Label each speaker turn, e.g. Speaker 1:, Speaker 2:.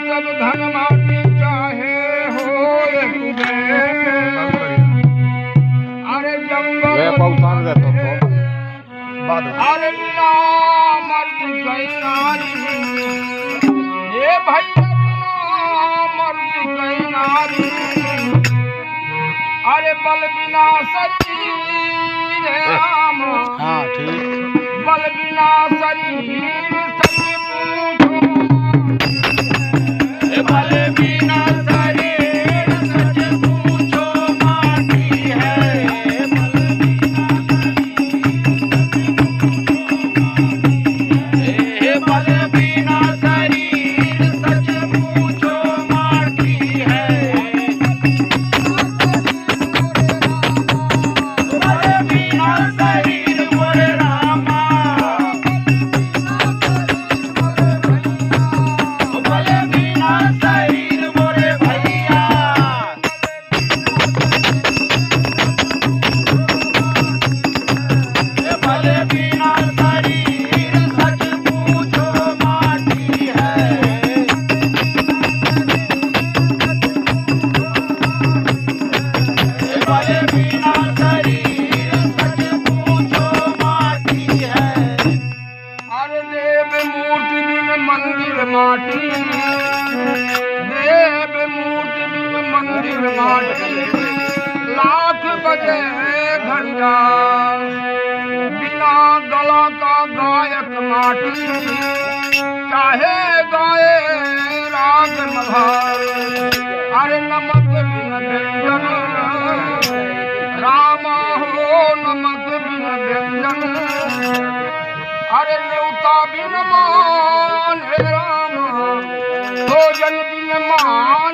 Speaker 1: सब धन माटी चाहे हो अरे जंगल अरे बिना मर्द गई नारी ये भैया मर्द गई नारी अरे बल बिना शरीर राम
Speaker 2: हाँ ठीक
Speaker 1: बल बिना शरीर सच पूछो बल बिना शरीर सच पूछो माटी है बल बिना शरीर सच पूछो माटी है बल बिना शरीर मोरे रामा बल बिना शरीर मोरे भैया बल बिना शरीर सच पूछो माटी है बल बिना शरीर सच पूछो माटी है अरे देव मूर्ति बिन मंदिर माटी देव मूर्ति बिन मंदिर माटी लाख बजे घड़ियाल बिना गला का गायक माटी चाहे गाए राग मल्हार अरे नमक बिन व्यंजन रामा हो नमक बिन व्यंजन अरे न्योता बिन मान हे राम भोजन बिन मान